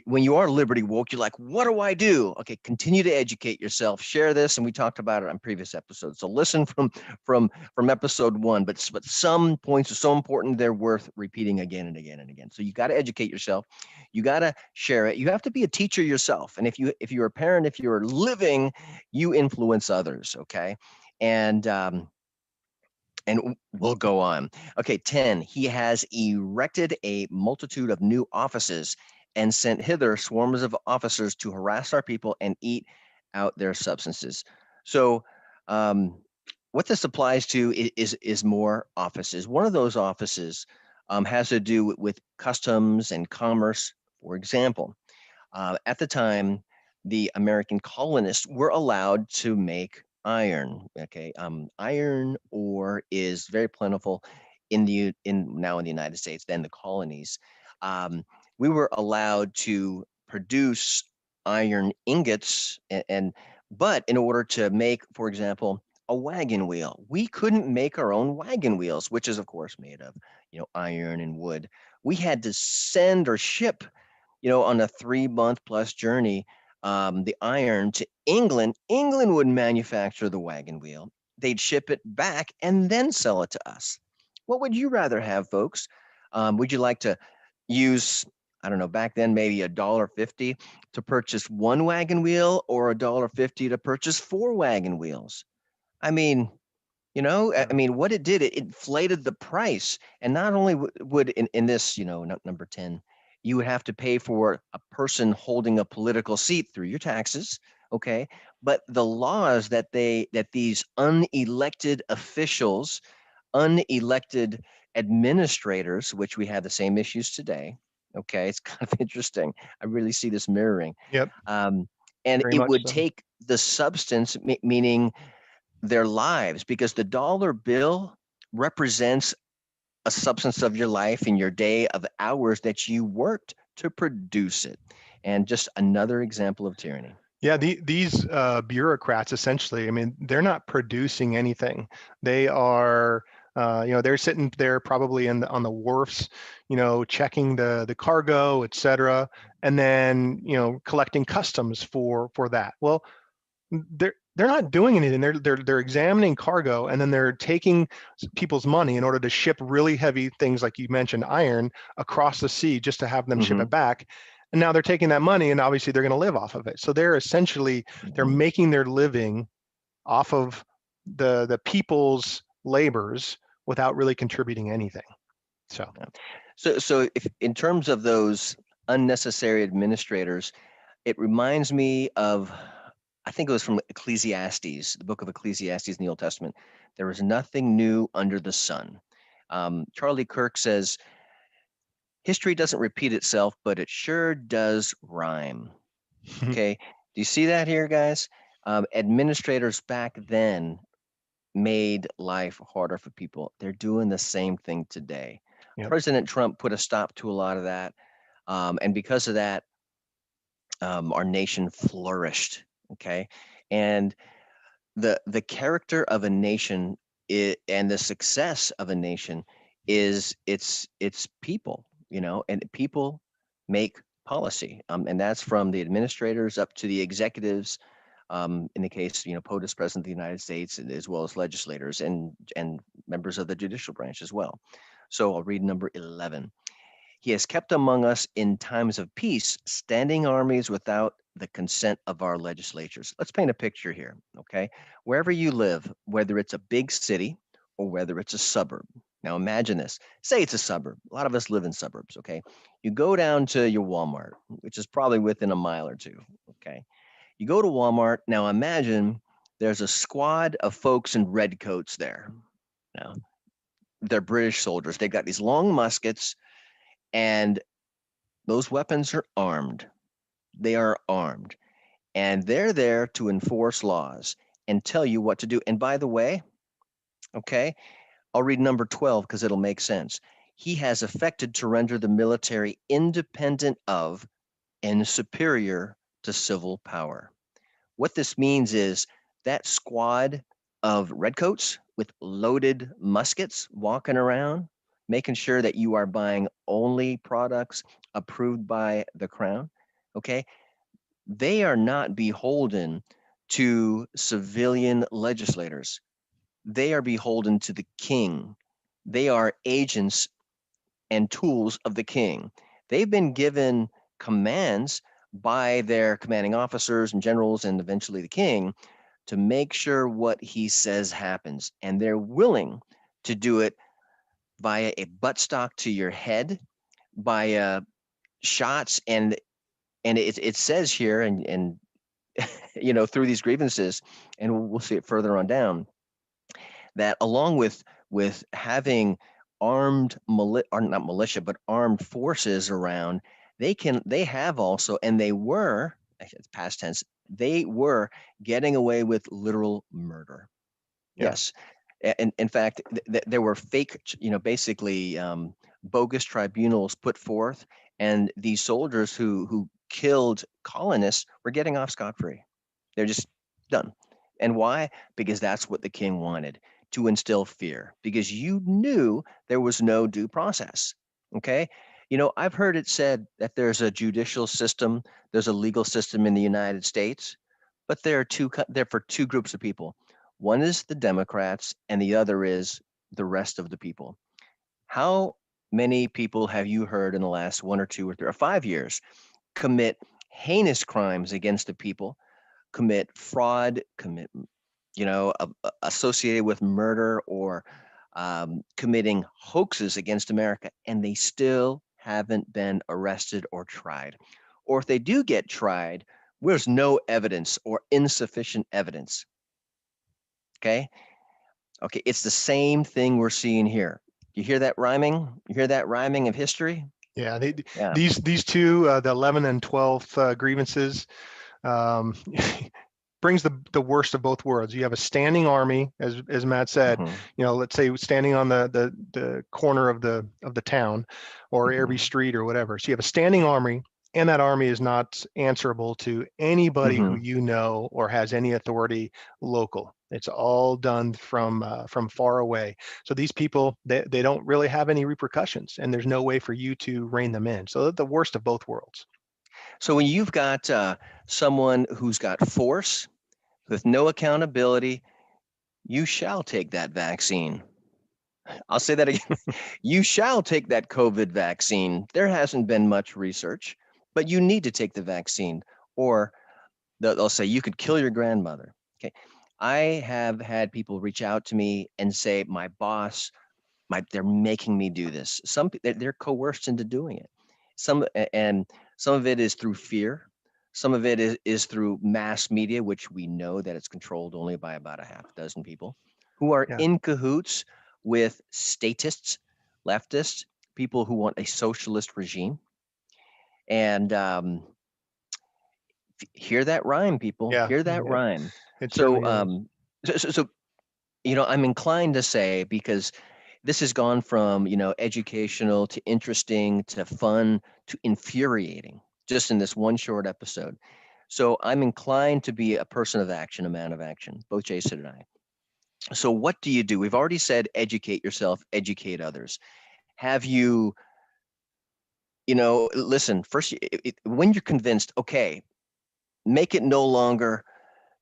[SPEAKER 2] when you are liberty woke, you're like, what do I do? Okay, continue to educate yourself. Share this, and we talked about it on previous episodes. So listen from episode 1. But some points are so important they're worth repeating again and again and again. So you got to educate yourself. You got to share it. You have to be a teacher yourself. And if you're a parent, if you're living, you influence others. Okay, and we'll go on. Okay, 10, he has erected a multitude of new offices and sent hither swarms of officers to harass our people and eat out their substances. So what this applies to is more offices. One of those offices has to do with customs and commerce. For example, at the time, the American colonists were allowed to make iron. Okay, iron ore is very plentiful now in the United States, then the colonies. We were allowed to produce iron ingots, but in order to make, for example, a wagon wheel, we couldn't make our own wagon wheels, which is of course made of iron and wood. We had to send or ship on a 3-month plus journey the iron to England. England would manufacture the wagon wheel. They'd ship it back and then sell it to us. What would you rather have, folks? Would you like to use, I don't know, back then maybe $1.50 to purchase one wagon wheel, or $1.50 to purchase 4 wagon wheels? I mean, what it did, it inflated the price. And not only would in this, number 10, you would have to pay for a person holding a political seat through your taxes, okay? But the laws that these unelected officials unelected administrators, which we have the same issues today. Okay, it's kind of interesting. I really see this mirroring.
[SPEAKER 3] Yep.
[SPEAKER 2] And
[SPEAKER 3] Very
[SPEAKER 2] it
[SPEAKER 3] much
[SPEAKER 2] would
[SPEAKER 3] so.
[SPEAKER 2] take the substance, meaning their lives, because the dollar bill represents a substance of your life in your day of hours that you worked to produce it. And just another example of tyranny.
[SPEAKER 3] Yeah, these bureaucrats essentially, I mean, they're not producing anything. They are, they're sitting there probably on the wharfs, checking the cargo, et cetera, and then, collecting customs for that. Well, they're not doing anything. They're examining cargo, and then they're taking people's money in order to ship really heavy things like you mentioned, iron, across the sea just to have them ship it back. And now they're taking that money, and obviously they're going to live off of it. So they're essentially they're making their living off of the people's labors without really contributing anything.
[SPEAKER 2] So if in terms of those unnecessary administrators, it reminds me of, I think it was from Ecclesiastes, the book of Ecclesiastes in the Old Testament. There is nothing new under the sun. Charlie Kirk says, history doesn't repeat itself, but it sure does rhyme. Okay. Do you see that here, guys? Administrators back then made life harder for people. They're doing the same thing today.
[SPEAKER 3] Yep.
[SPEAKER 2] President Trump put a stop to a lot of that. And because of that, our nation flourished. Okay. And the character of a nation and the success of a nation is its people, and people make policy. And that's from the administrators up to the executives. In the case, POTUS, President of the United States, as well as legislators and members of the judicial branch as well. So I'll read number 11. He has kept among us in times of peace, standing armies without the consent of our legislatures. Let's paint a picture here, okay? Wherever you live, whether it's a big city or whether it's a suburb. Now imagine this. Say it's a suburb. A lot of us live in suburbs, okay? You go down to your Walmart, which is probably within a mile or two, okay? You go to Walmart. Now imagine there's a squad of folks in red coats there. Now, they're British soldiers. They've got these long muskets, and those weapons are armed. They are armed. And they're there to enforce laws and tell you what to do. And by the way, okay, I'll read number 12 because it'll make sense. He has affected to render the military independent of and superior to civil power. What this means is that squad of redcoats with loaded muskets walking around, making sure that you are buying only products approved by the crown, okay? They are not beholden to civilian legislators. They are beholden to the king. They are agents and tools of the king. They've been given commands by their commanding officers and generals and eventually the king to make sure what he says happens. And they're willing to do it via a buttstock to your head, by shots, and it says here, and through these grievances, and we'll see it further on down, that along with having armed or not militia, but armed forces around, they have also, and they were, it's past tense, they were getting away with literal murder.
[SPEAKER 3] Yeah.
[SPEAKER 2] Yes. And in fact, there were fake, basically bogus tribunals put forth, and these soldiers who killed colonists were getting off scot-free. They're just done. And why? Because that's what the king wanted, to instill fear, because you knew there was no due process. Okay. I've heard it said that there's a judicial system, there's a legal system in the United States, but there are for two groups of people. One is the Democrats, and the other is the rest of the people. How many people have you heard in the last 1 or 2 or 3 or 5 years commit heinous crimes against the people, commit fraud, associated with murder, or committing hoaxes against America, and they still haven't been arrested or tried? Or if they do get tried, there's no evidence or insufficient evidence. Okay. Okay, it's the same thing we're seeing here. You hear that rhyming? You hear that rhyming of history?
[SPEAKER 3] Yeah,
[SPEAKER 2] Yeah.
[SPEAKER 3] these two, the 11th and 12th grievances, um, brings the worst of both worlds. You have a standing army, as Matt said.
[SPEAKER 2] Mm-hmm.
[SPEAKER 3] Let's say standing on the corner of the town, or every street or whatever. So you have a standing army, and that army is not answerable to anybody who or has any authority local. It's all done from far away. So these people, they don't really have any repercussions, and there's no way for you to rein them in. So the worst of both worlds.
[SPEAKER 2] So when you've got someone who's got force with no accountability, you shall take that vaccine. I'll say that again. You shall take that COVID vaccine. There hasn't been much research, but you need to take the vaccine, or they'll say you could kill your grandmother. Okay. I have had people reach out to me and say, my boss, they're making me do this. They're coerced into doing it. And some of it is through fear. Some of it is through mass media, which we know that it's controlled only by about a half dozen people who are
[SPEAKER 3] Yeah.
[SPEAKER 2] in cahoots with statists, leftists, people who want a socialist regime. And hear that rhyme, people.
[SPEAKER 3] Yeah.
[SPEAKER 2] Hear that rhyme.
[SPEAKER 3] It
[SPEAKER 2] So,
[SPEAKER 3] certainly is.
[SPEAKER 2] so, I'm inclined to say, because this has gone from, educational to interesting to fun to infuriating just in this one short episode. So I'm inclined to be a person of action, a man of action, both Jason and I. So what do you do? We've already said educate yourself, educate others. Have you, listen, first, when you're convinced, okay, make it no longer,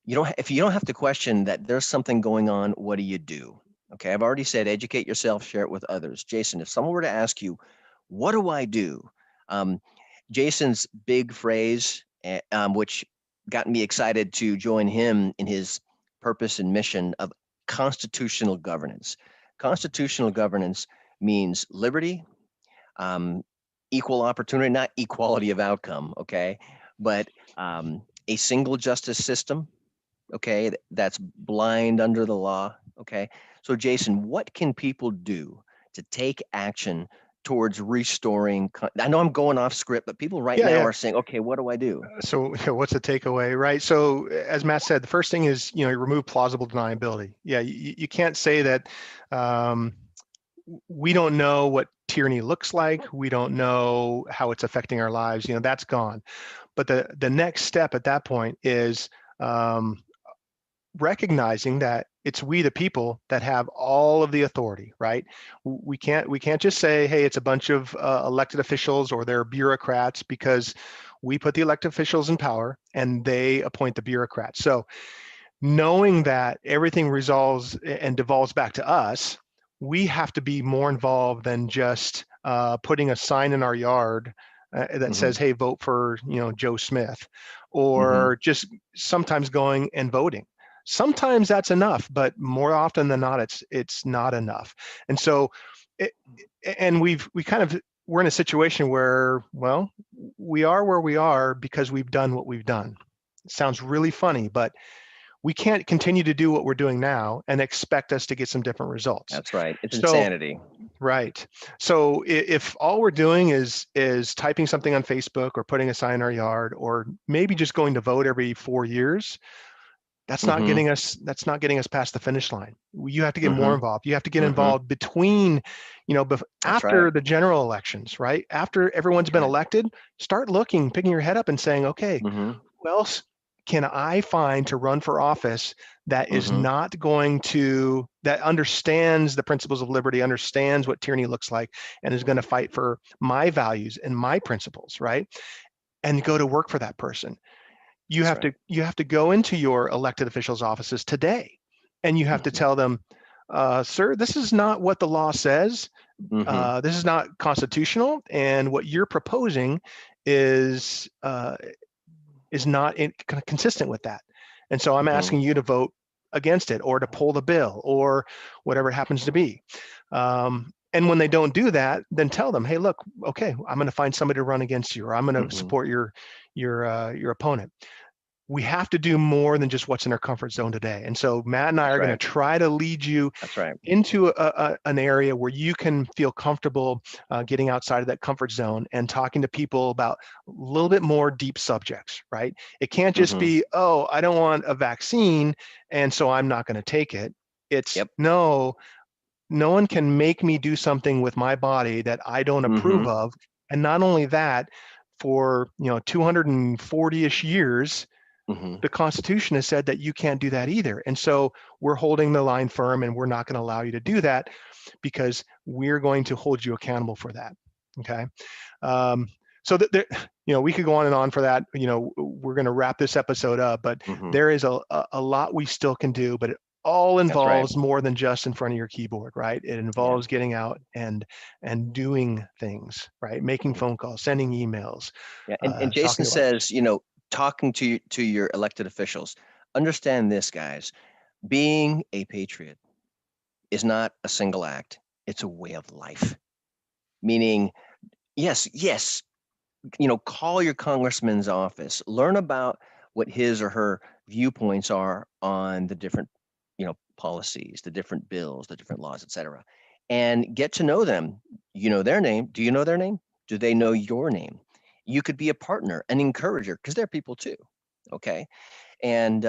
[SPEAKER 2] if you don't have to question that there's something going on, what do you do? Okay, I've already said educate yourself, share it with others. Jason, if someone were to ask you, what do I do? Jason's big phrase, which got me excited to join him in his purpose and mission of constitutional governance. Constitutional governance means liberty, equal opportunity, not equality of outcome, okay, but a single justice system, okay, that's blind under the law, okay. So Jason, what can people do to take action towards restoring? I know I'm going off script, but people right now are saying, okay, what do I do?
[SPEAKER 3] So what's the takeaway, right? So as Matt said, the first thing is, you remove plausible deniability. Yeah, you can't say that we don't know what tyranny looks like. We don't know how it's affecting our lives. That's gone. But the next step at that point is recognizing that it's we the people that have all of the authority, right? We can't just say, hey, it's a bunch of elected officials or they're bureaucrats, because we put the elected officials in power and they appoint the bureaucrats. So knowing that everything resolves and devolves back to us, we have to be more involved than just putting a sign in our yard that says, hey, vote for Joe Smith, or just sometimes going and voting. Sometimes that's enough, but more often than not, it's not enough. And so, we're in a situation where, well, we are where we are because we've done what we've done. It sounds really funny, but we can't continue to do what we're doing now and expect us to get some different results.
[SPEAKER 2] That's right. It's insanity.
[SPEAKER 3] Right. So if all we're doing is typing something on Facebook or putting a sign in our yard, or maybe just going to vote every 4 years, that's not getting us past the finish line. You have to get more involved. You have to get involved between, after the general elections, right? After everyone's been elected, start looking, picking your head up and saying, okay, who else can I find to run for office that is not going to, that understands the principles of liberty, understands what tyranny looks like, and is going to fight for my values and my principles, right? And go to work for that person. You have to go into your elected officials' offices today, and you have to tell them, sir, this is not what the law says. This is not constitutional, and what you're proposing is not consistent with that. And so I'm asking you to vote against it, or to pull the bill, or whatever it happens to be. And when they don't do that, then tell them, hey, look, okay, I'm going to find somebody to run against you, or I'm going to support your opponent. we have to do more than just what's in our comfort zone today. And so Matt and I
[SPEAKER 2] That's
[SPEAKER 3] are going
[SPEAKER 2] right.
[SPEAKER 3] to try to lead you
[SPEAKER 2] That's right.
[SPEAKER 3] into an area where you can feel comfortable getting outside of that comfort zone and talking to people about a little bit more deep subjects, right? It can't just
[SPEAKER 2] Mm-hmm.
[SPEAKER 3] be, oh, I don't want a vaccine, and so I'm not going to take it. It's
[SPEAKER 2] Yep.
[SPEAKER 3] no one can make me do something with my body that I don't approve
[SPEAKER 2] Mm-hmm.
[SPEAKER 3] of. And not only that, for 240-ish years,
[SPEAKER 2] Mm-hmm.
[SPEAKER 3] the Constitution has said that you can't do that either. And so we're holding the line firm, and we're not going to allow you to do that because we're going to hold you accountable for that. Okay. So that we could go on and on for that. We're going to wrap this episode up, but
[SPEAKER 2] Mm-hmm.
[SPEAKER 3] there is a lot we still can do, but it all
[SPEAKER 2] That's right.
[SPEAKER 3] involves more than just in front of your keyboard, right? It involves getting out and doing things, right? Making phone calls, sending emails.
[SPEAKER 2] Yeah. And Jason
[SPEAKER 3] Talking to others.
[SPEAKER 2] says, talking to your elected officials, understand this, guys, being a patriot is not a single act. It's a way of life. Meaning, yes, call your congressman's office, learn about what his or her viewpoints are on the different, policies, the different bills, the different laws, etc., and get to know them. You know their name. Do you know their name? Do they know your name? You could be a partner, an encourager, because they're people too. Okay. And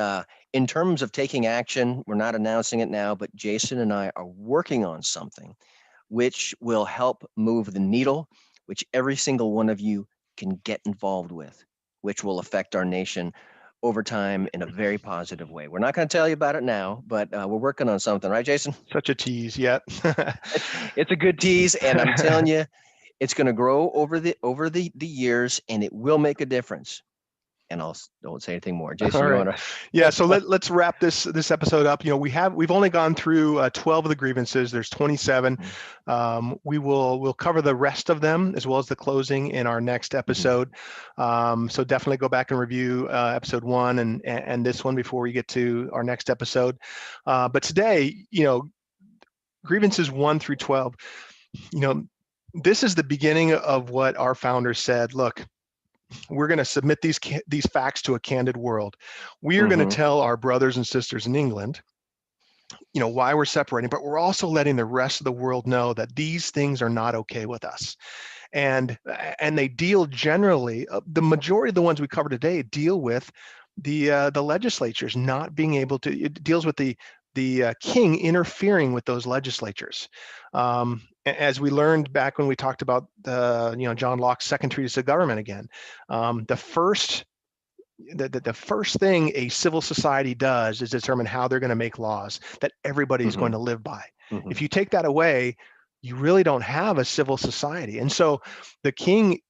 [SPEAKER 2] in terms of taking action, we're not announcing it now, but Jason and I are working on something which will help move the needle, which every single one of you can get involved with, which will affect our nation over time in a very positive way. We're not going to tell you about it now, but we're working on something, right, Jason?
[SPEAKER 3] Such a tease, yet.
[SPEAKER 2] It's a good tease, and I'm telling you, it's going to grow over the years, and it will make a difference. And I don't say anything more. Jason,
[SPEAKER 3] All
[SPEAKER 2] you
[SPEAKER 3] right.
[SPEAKER 2] want to?
[SPEAKER 3] Yeah. So let's wrap this episode up. We've only gone through 12 of the grievances. There's 27. We'll cover the rest of them as well as the closing in our next episode. So definitely go back and review episode 1 and this one before we get to our next episode. But today, grievances 1 through 12. This is the beginning of what our founders said. Look, we're going to submit these facts to a candid world. We are going to tell our brothers and sisters in England, why we're separating, but we're also letting the rest of the world know that these things are not okay with us. And they deal generally, the majority of the ones we cover today deal with the legislatures not being able to. It deals with the king interfering with those legislatures. As we learned back when we talked about John Locke's Second Treatise of Government again, the first thing a civil society does is determine how they're going to make laws that everybody is going to live by. If you take that away, you really don't have a civil society. And so the king,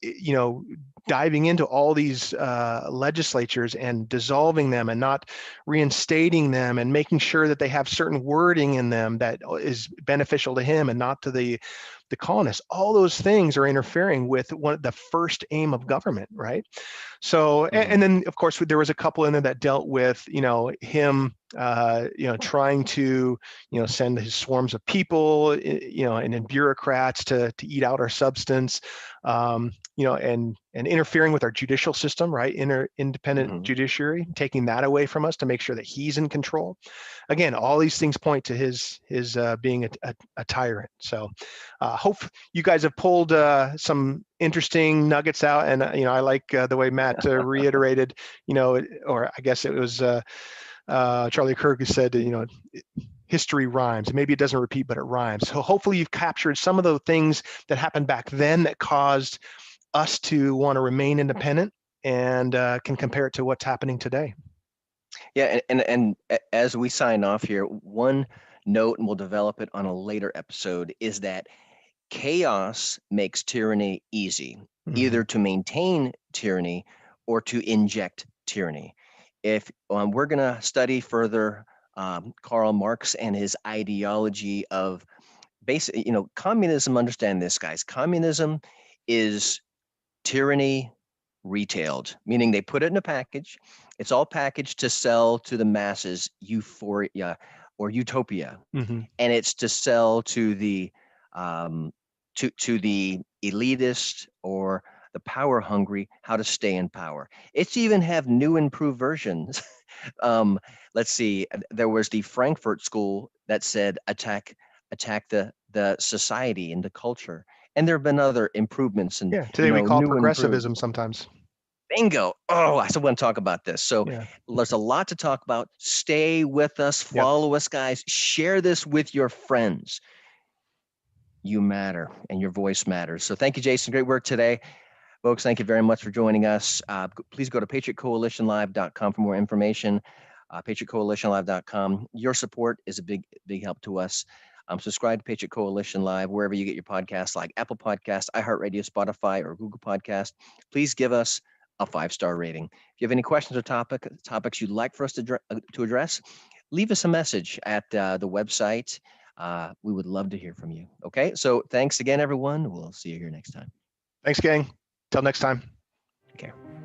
[SPEAKER 3] diving into all these legislatures and dissolving them and not reinstating them and making sure that they have certain wording in them that is beneficial to him and not to the colonists, all those things are interfering with the first aim of government, right? So, and then of course there was a couple in there that dealt with, him, trying to, send his swarms of people, and then bureaucrats to eat out our substance, and interfering with our judicial system, right? Independent judiciary, taking that away from us to make sure that he's in control. Again, all these things point to his being a tyrant. So, hope you guys have pulled some interesting nuggets out, and I like the way Matt reiterated, or I guess it was Charlie Kirk who said, history rhymes. Maybe it doesn't repeat, but it rhymes. So hopefully you've captured some of the things that happened back then that caused us to want to remain independent, and can compare it to what's happening today.
[SPEAKER 2] Yeah, and as we sign off here, one note, and we'll develop it on a later episode, is that chaos makes tyranny easy, either to maintain tyranny or to inject tyranny. If we're going to study further Karl Marx and his ideology of basically, communism, understand this, guys. Communism is tyranny retailed, meaning they put it in a package. It's all packaged to sell to the masses, euphoria or utopia, and it's to sell to the to the elitist or the power hungry, how to stay in power. It's even have new improved versions. Let's see, there was the Frankfurt School that said attack the society and the culture. And there have been other improvements and
[SPEAKER 3] Yeah, today we call
[SPEAKER 2] new and improved.
[SPEAKER 3] progressivism sometimes.
[SPEAKER 2] Bingo. Oh, I still want to talk about this. So
[SPEAKER 3] Yeah.
[SPEAKER 2] there's a lot to talk about. Stay with us,
[SPEAKER 3] Yep.
[SPEAKER 2] follow us, guys. Share this with your friends. You matter and your voice matters. So thank you, Jason. Great work today. Folks, thank you very much for joining us. Please go to patriotcoalitionlive.com for more information. Patriotcoalitionlive.com. Your support is a big help to us. Subscribe to Patriot Coalition Live wherever you get your podcasts, like Apple Podcasts, iHeartRadio, Spotify, or Google Podcast. Please give us a 5-star rating. If you have any questions or topics you'd like for us to address, leave us a message at the website. We would love to hear from you. Okay, so thanks again, everyone. We'll see you here next time.
[SPEAKER 3] Thanks, gang. Till next time.
[SPEAKER 2] Take care.